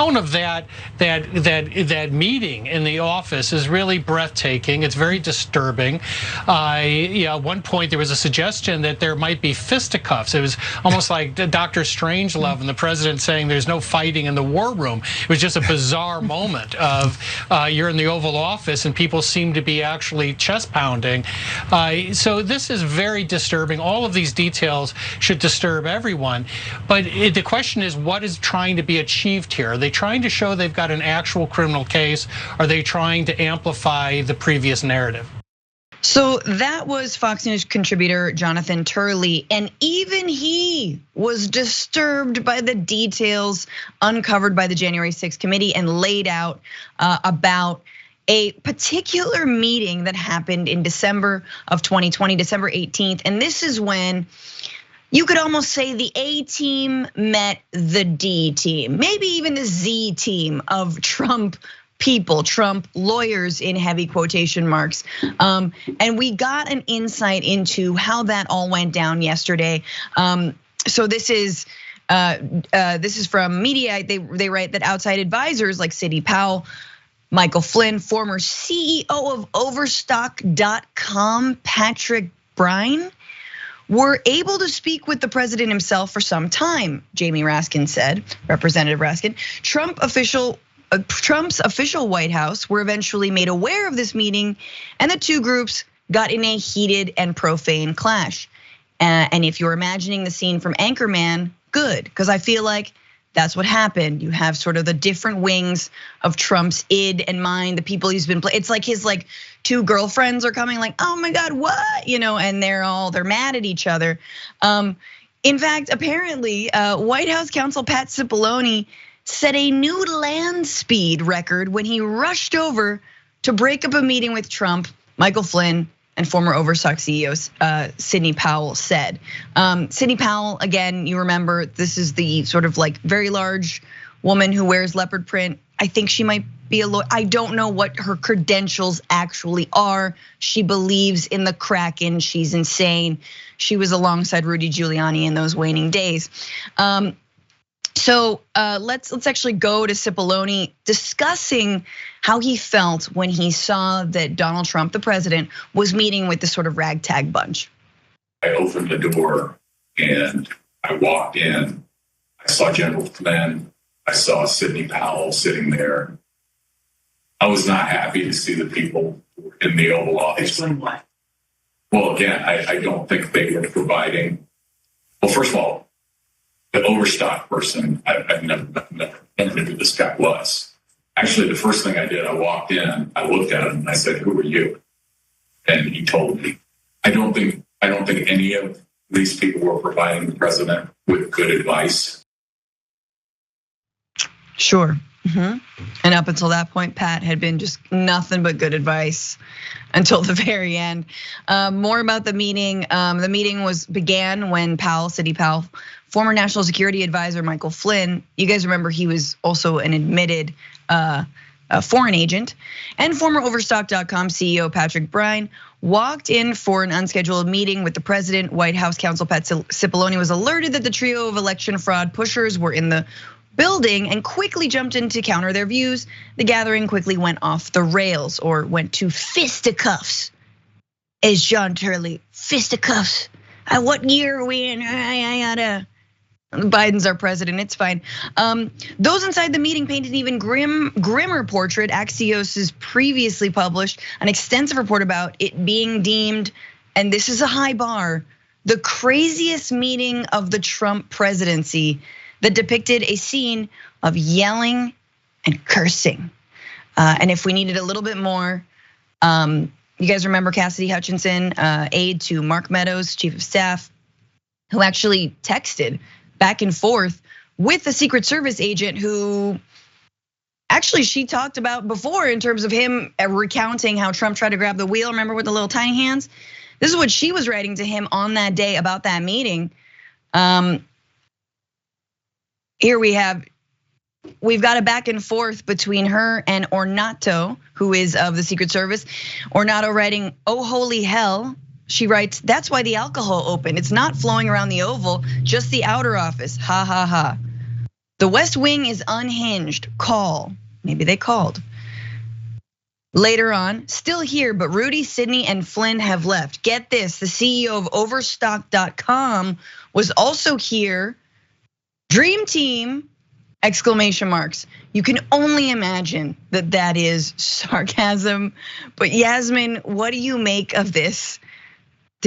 account of that meeting in the office is really breathtaking. It's very disturbing. At one point there was a suggestion that there might be fisticuffs. It was almost like Dr. Strangelove and the president saying there's no fighting in the war room. It was just a bizarre moment of you're in the Oval Office and people seem to be actually chest pounding. So this is very disturbing. All of these details should disturb everyone. But the question is, what is trying to be achieved here? Are they trying to show they've got an actual criminal case? Are they trying to amplify the previous narrative? So that was Fox News contributor Jonathan Turley, and even he was disturbed by the details uncovered by the January 6th committee and laid out about a particular meeting that happened in December of 2020, December 18th. And this is when you could almost say the A team met the D team, maybe even the Z team of Trump people, Trump lawyers in heavy quotation marks. And we got an insight into how that all went down yesterday. So this is from Media. They write that outside advisors like Sidney Powell, Michael Flynn, former CEO of Overstock.com, Patrick Bryan, were able to speak with the president himself for some time, Jamie Raskin said, Representative Raskin. Trump's official White House were eventually made aware of this meeting, and the two groups got in a heated and profane clash. And if you're imagining the scene from Anchorman, good, because I feel like that's what happened. You have sort of the different wings of Trump's id and mind, the people he's been playing. It's like his two girlfriends are coming like, oh my God, what? And they're mad at each other. In fact, apparently, White House counsel Pat Cipollone set a new land speed record when he rushed over to break up a meeting with Trump, Michael Flynn, and former Overstock CEO Sidney Powell said. Sidney Powell, again, you remember, this is the sort of very large woman who wears leopard print. I think she might be a lawyer. I don't know what her credentials actually are. She believes in the Kraken. She's insane. She was alongside Rudy Giuliani in those waning days. So let's actually go to Cipollone discussing how he felt when he saw that Donald Trump, the president, was meeting with this sort of ragtag bunch. I opened the door and I walked in. I saw General Flynn. I saw Sidney Powell sitting there. I was not happy to see the people in the Oval Office. Explain why. Well, again, I don't think they were providing. Well, first of all, the Overstock person, I've never knew who this guy was. Actually, the first thing I did, I walked in, I looked at him, and I said, "Who are you?" And he told me. I don't think any of these people were providing the president with good advice. Sure. And up until that point, Pat had been just nothing but good advice until the very end. More about the meeting. The meeting began when Sidney Powell, former National Security Advisor Michael Flynn, you guys remember he was also an admitted foreign agent, and former Overstock.com CEO Patrick Bryan walked in for an unscheduled meeting with the president. White House counsel Pat Cipollone was alerted that the trio of election fraud pushers were in the building and quickly jumped in to counter their views. The gathering quickly went off the rails, or went to fisticuffs, as John Turley, fisticuffs. What year are we in? Biden's our president, it's fine. Those inside the meeting painted an even grimmer portrait. Axios has previously published an extensive report about it being deemed, and this is a high bar, the craziest meeting of the Trump presidency, that depicted a scene of yelling and cursing. And if we needed a little bit more, you guys remember Cassidy Hutchinson, aide to Mark Meadows, chief of staff, who actually texted back and forth with the Secret Service agent who actually she talked about before in terms of him recounting how Trump tried to grab the wheel, remember, with the little tiny hands? This is what she was writing to him on that day about that meeting. Here we've got a back and forth between her and Ornato, who is of the Secret Service. Ornato writing, "Oh, holy hell." She writes, "That's why the alcohol opened. It's not flowing around the Oval, just the outer office. Ha ha ha." The West Wing is unhinged. Call. Maybe they called. Later on, still here, but Rudy, Sidney, and Flynn have left. Get this, the CEO of Overstock.com was also here. Dream team, exclamation marks. You can only imagine that that is sarcasm. But Yasmin, what do you make of this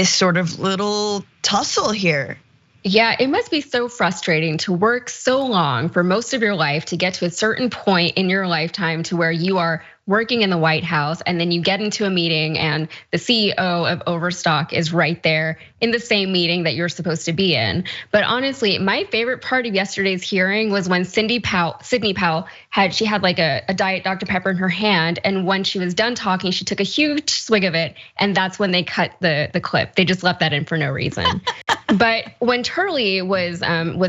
sort of little tussle here? Yeah, it must be so frustrating to work so long for most of your life to get to a certain point in your lifetime to where you are working in the White House, and then you get into a meeting and the CEO of Overstock is right there in the same meeting that you're supposed to be in. But honestly, my favorite part of yesterday's hearing was when Sidney Powell had like a Diet Dr. Pepper in her hand, and when she was done talking, she took a huge swig of it, and that's when they cut the clip. They just left that in for no reason. But when Turley was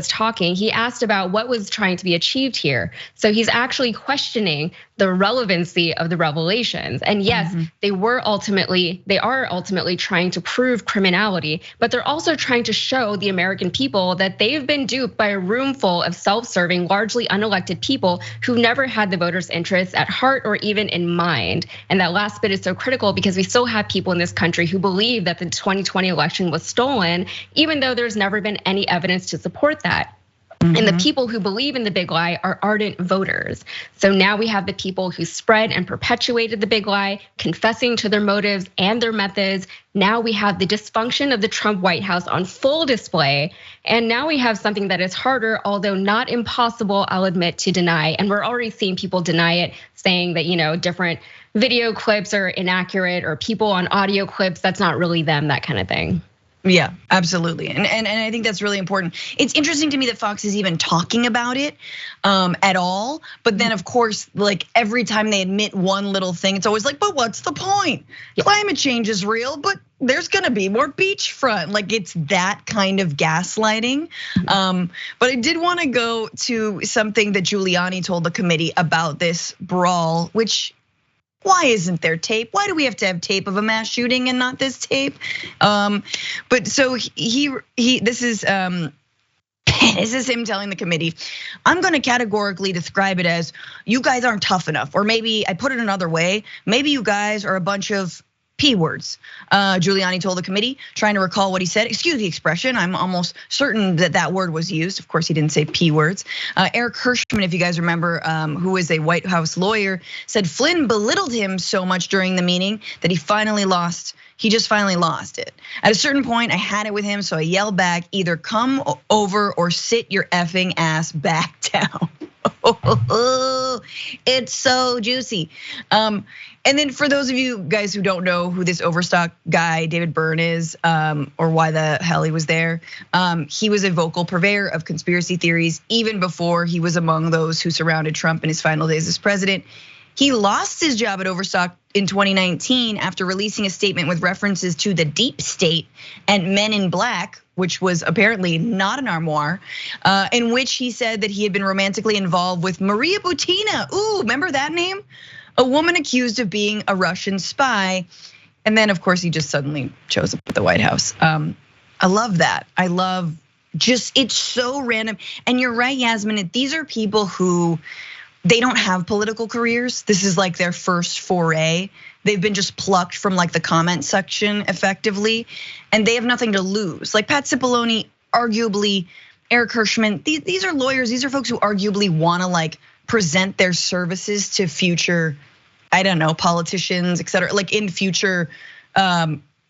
talking, he asked about what was trying to be achieved here. So he's actually questioning the relevancy of the revelations. And yes, they are ultimately trying to prove criminality, but they're also trying to show the American people that they've been duped by a room full of self-serving, largely unelected people who never had the voters' interests at heart or even in mind. And that last bit is so critical because we still have people in this country who believe that the 2020 election was stolen, even though there's never been any evidence to support that. And the people who believe in the big lie are ardent voters. So now we have the people who spread and perpetuated the big lie, confessing to their motives and their methods. Now we have the dysfunction of the Trump White House on full display. And now we have something that is harder, although not impossible, I'll admit, to deny. And we're already seeing people deny it, saying that different video clips are inaccurate or people on audio clips, that's not really them, that kind of thing. Yeah, absolutely. And I think that's really important. It's interesting to me that Fox is even talking about it at all. But then of course, like every time they admit one little thing, it's always like, but what's the point? Climate change is real, but there's gonna be more beachfront. Like it's that kind of gaslighting. But I did wanna go to something that Giuliani told the committee about this brawl, which, why isn't there tape? Why do we have to have tape of a mass shooting and not this tape? But so this is him telling the committee, I'm gonna categorically describe it as you guys aren't tough enough, or maybe I put it another way, maybe you guys are a bunch of P words. Giuliani told the committee, trying to recall what he said. Excuse the expression, I'm almost certain that word was used. Of course, he didn't say P words. Eric Hirschman, if you guys remember, who is a White House lawyer, said Flynn belittled him so much during the meeting that he just finally lost it. At a certain point, I had it with him, so I yelled back, either come over or sit your effing ass back down. It's so juicy. And then for those of you guys who don't know who this Overstock guy, David Byrne, is, or why the hell he was there, he was a vocal purveyor of conspiracy theories even before he was among those who surrounded Trump in his final days as president. He lost his job at Overstock in 2019 after releasing a statement with references to the deep state and Men in Black, which was apparently not an armoire, in which he said that he had been romantically involved with Maria Butina. Ooh, remember that name? A woman accused of being a Russian spy. And then of course he just suddenly shows up at the White House. I love that. I love it's so random. And you're right, Yasmin, these are people who, they don't have political careers. This is like their first foray. They've been just plucked from like the comment section effectively, and they have nothing to lose. Like Pat Cipollone, arguably, Eric Hirschman, these are lawyers, these are folks who arguably wanna like present their services to future, I don't know, politicians, et cetera. Like in future,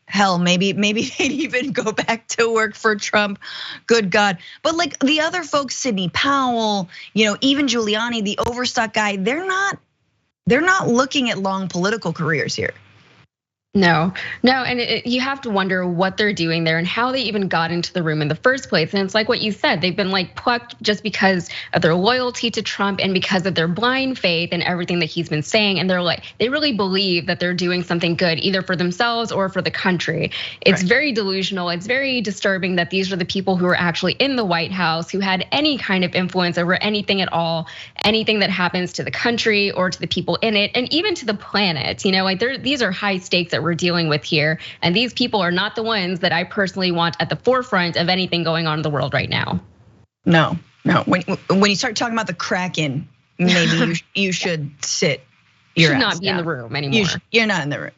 hell, maybe they'd even go back to work for Trump, good God. But like the other folks, Sidney Powell, even Giuliani, the Overstock guy, they're not looking at long political careers here. No, and you have to wonder what they're doing there and how they even got into the room in the first place. And it's like what you said, they've been like plucked just because of their loyalty to Trump and because of their blind faith and everything that he's been saying. And they really believe that they're doing something good, either for themselves or for the country. It's very delusional. It's very disturbing that these are the people who are actually in the White House, who had any kind of influence over anything at all, anything that happens to the country or to the people in it, and even to the planet. These are high stakes that we're dealing with here. And these people are not the ones that I personally want at the forefront of anything going on in the world right now. No, No, when you start talking about the Kraken, maybe you should sit. You should not be in the room anymore. You're not in the room.